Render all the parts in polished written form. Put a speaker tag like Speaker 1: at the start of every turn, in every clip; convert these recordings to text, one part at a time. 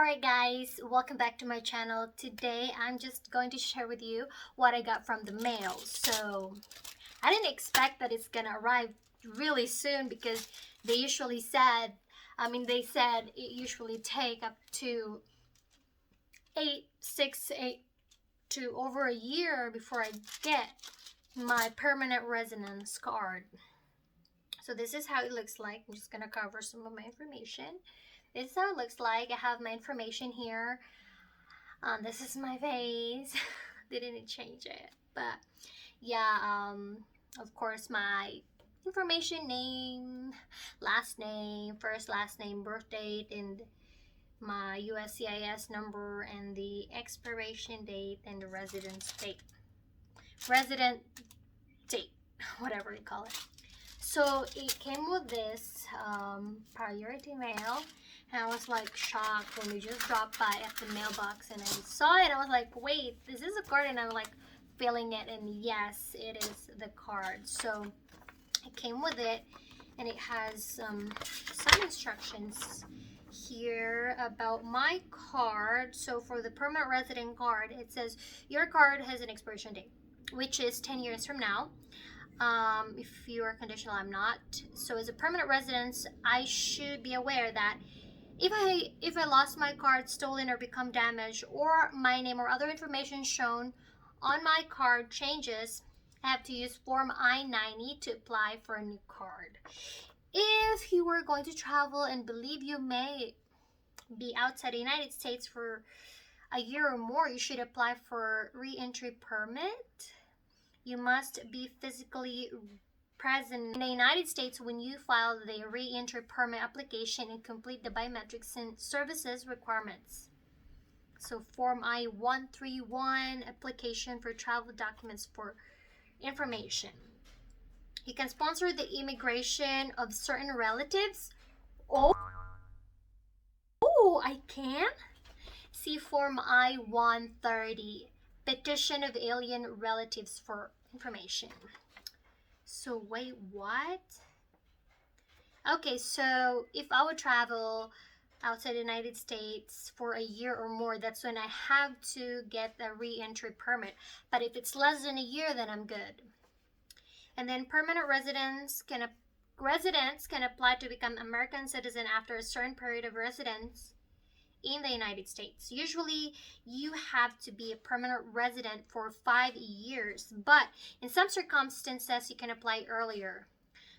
Speaker 1: Alright guys, welcome back to my channel. Today I'm just going to share with you what I got from the mail. So I didn't expect that it's gonna arrive really soon because they said it usually take up to 8 to over a year before I get my permanent residence card. So this is how it looks like. I'm just gonna cover some of my information. This is how it looks like. I have my information here. This is my face. Didn't change it, but yeah. Of course, my information: name, last name, first last name, birth date, and my USCIS number, and the expiration date, and the resident date, whatever you call it. So it came with this priority mail. And I was like shocked when we just dropped by at the mailbox and I saw it. I was like, wait, this is a card, and I'm like feeling it, and yes, it is the card. So it came with it, and it has some instructions here about my card. So for the permanent resident card, it says your card has an expiration date, which is 10 years from now. If you are conditional, I'm not. So as a permanent resident, I should be aware that if I lost my card, stolen, or become damaged, or my name or other information shown on my card changes, I have to use Form I-90 to apply for a new card. If you were going to travel and believe you may be outside the United States for a year or more, you should apply for re-entry permit. You must be physically present in the United States when you file the re-entry permit application and complete the biometrics and services requirements. So Form I-131, application for travel documents for information. You can sponsor the immigration of certain relatives. Oh, I can? See Form I-130, petition of alien relatives for information. So wait, what? Okay, so if I would travel outside the United States for a year or more, that's when I have to get the re-entry permit. But if it's less than a year, then I'm good. And then permanent residents can apply to become American citizen after a certain period of residence in the United States. Usually you have to be a permanent resident for 5 years, but in some circumstances you can apply earlier.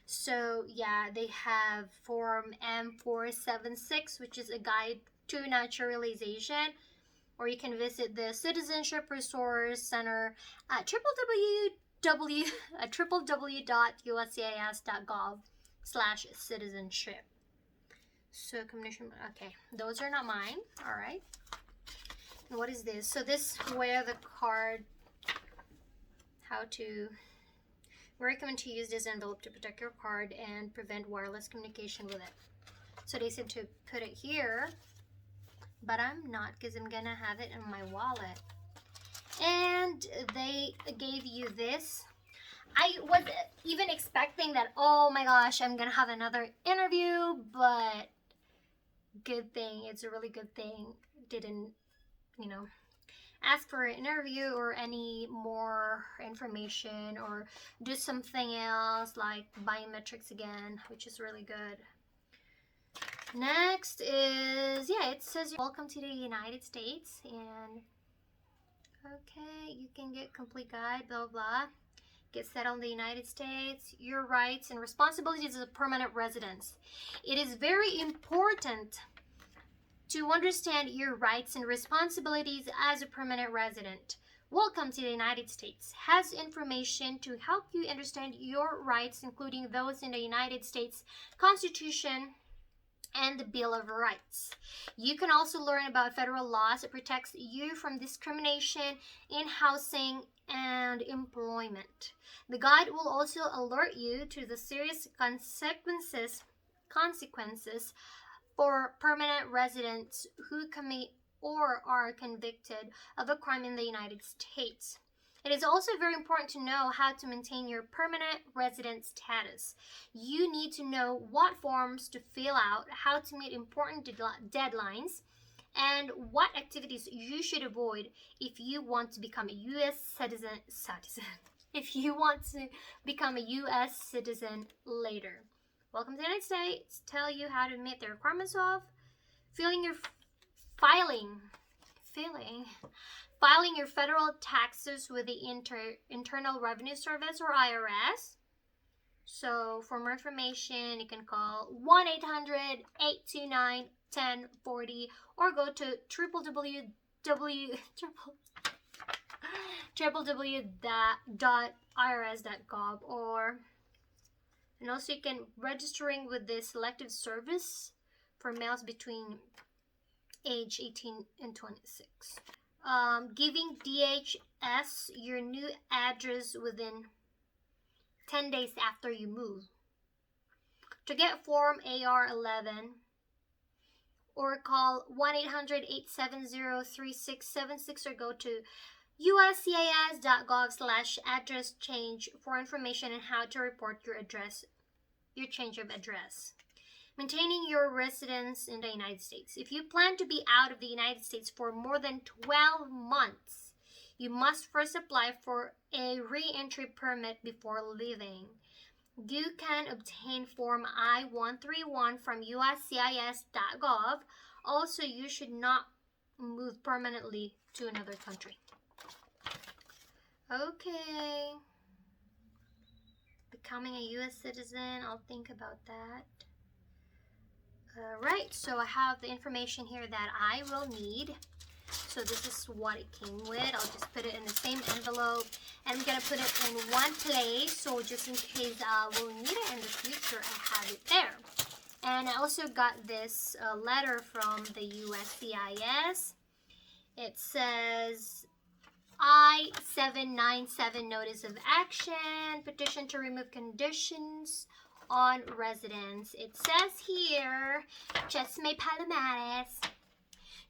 Speaker 1: So yeah, they have Form M476, which is a guide to naturalization, or you can visit the Citizenship Resource Center at www.uscis.gov/citizenship. So combination, okay, those are not mine. All right. And what is this? So this where the card, we recommend to use this envelope to protect your card and prevent wireless communication with it. So they said to put it here, but I'm not, because I'm gonna have it in my wallet. And they gave you this. I was even expecting that, oh my gosh, I'm gonna have another interview, but good thing, it's a really good thing, didn't ask for an interview or any more information or do something else like biometrics again, which is really good. Next is, it says welcome to the United States, and okay, you can get complete guide, blah blah, get settled in the United States, your rights and responsibilities as a permanent resident. It is very important to understand your rights and responsibilities as a permanent resident. Welcome to the United States has information to help you understand your rights, including those in the United States Constitution and the Bill of Rights. You can also learn about federal laws that protects you from discrimination in housing and employment. The guide will also alert you to the serious consequences for permanent residents who commit or are convicted of a crime in the United States. It is also very important to know how to maintain your permanent resident status. You need to know what forms to fill out, how to meet important deadlines, and what activities you should avoid if you want to become a U.S. citizen. If you want to become a U.S. citizen later. Welcome to the United States. Tell you how to meet the requirements of filing your federal taxes with the Internal Revenue Service or IRS. So for more information, you can call 1-800-829-1040 or go to www.irs.gov and also you can registering with the selective service for males between age 18 and 26. Giving DHS your new address within 10 days after you move. To get Form AR-11 or call 1-800-870-3676 or go to uscis.gov/address change for information on how to report your change of address. Maintaining your residence in the United States. If you plan to be out of the United States for more than 12 months, you must first apply for a re-entry permit before leaving. You can obtain Form I-131 from uscis.gov. Also, you should not move permanently to another country. Okay. Becoming a U.S. citizen, I'll think about that. Alright, so I have the information here that I will need. So this is what it came with. I'll just put it in the same envelope. And I'm going to put it in one place. So just in case I will need it in the future, I have it there. And I also got this letter from the USCIS. It says I-797 Notice of Action, Petition to Remove Conditions on Residence. It says here, Chesme Palomares.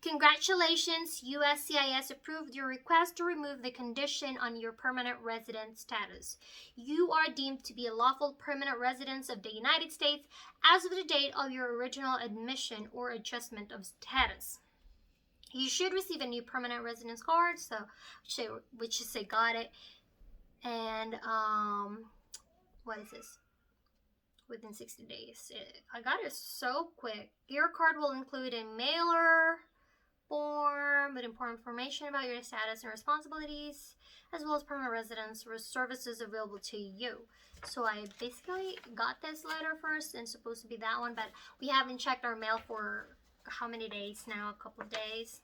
Speaker 1: Congratulations, USCIS approved your request to remove the condition on your permanent resident status. You are deemed to be a lawful permanent resident of the United States as of the date of your original admission or adjustment of status. You should receive a new permanent residence card, so which is say got it. And what is this? Within 60 days. I got it so quick. Your card will include a mailer form with important information about your status and responsibilities, as well as permanent residence services available to you. So I basically got this letter first, and supposed to be that one, but we haven't checked our mail for how many days now? A couple of days.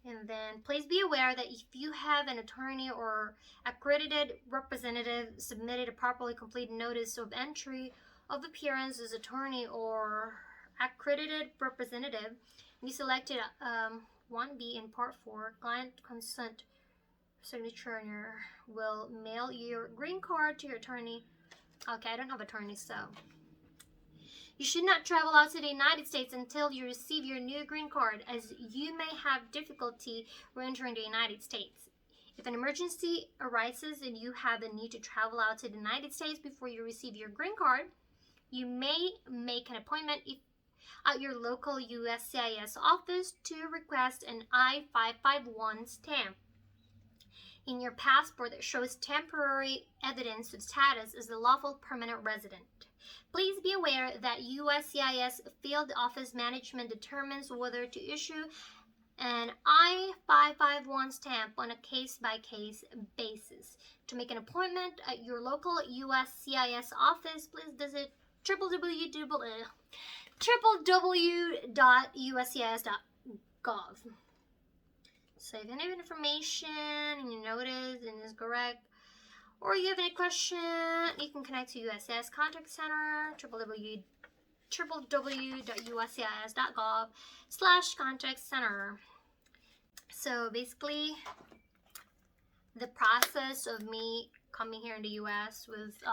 Speaker 1: And then please be aware that if you have an attorney or accredited representative submitted a properly completed notice of entry of appearance as attorney or accredited representative, you selected 1B in Part 4, client consent signature will mail your green card to your attorney. Okay, I don't have attorney, so. You should not travel out to the United States until you receive your new green card, as you may have difficulty re-entering the United States. If an emergency arises and you have a need to travel out to the United States before you receive your green card, you may make an appointment at your local USCIS office to request an I-551 stamp in your passport that shows temporary evidence of status as a lawful permanent resident. Please be aware that USCIS field office management determines whether to issue an I-551 stamp on a case-by-case basis. To make an appointment at your local USCIS office, please visit www.uscis.gov. So if you have information and you notice and is correct, or you have any question, you can connect to USCIS Contact Center, www.uscis.gov/contact center. So basically, the process of me coming here in the US with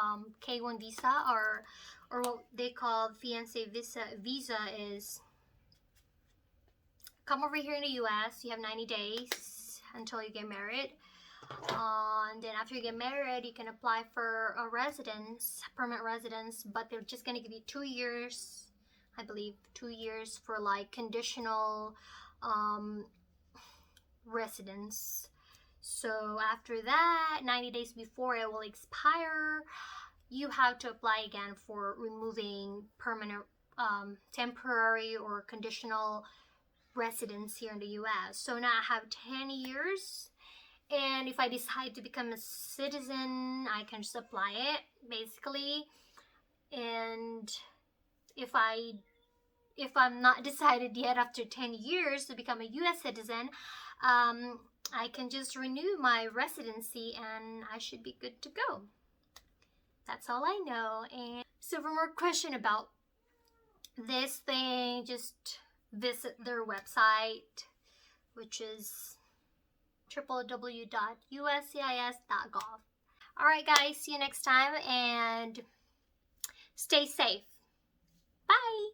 Speaker 1: K1 visa or what they call fiancé visa is come over here in the US, you have 90 days until you get married. And then after you get married, you can apply for a residence, permanent residence, but they're just going to give you 2 years, I believe, 2 years for like conditional residence. So after that, 90 days before it will expire, you have to apply again for removing permanent, temporary or conditional residence here in the US. So now I have 10 years, and if I decide to become a citizen, I can just apply it basically. And if I'm not decided yet after 10 years to become a US citizen, I can just renew my residency and I should be good to go. That's all I know. And so for more question about this thing, just visit their website, which is www.uscis.gov. Alright guys, see you next time and stay safe. Bye!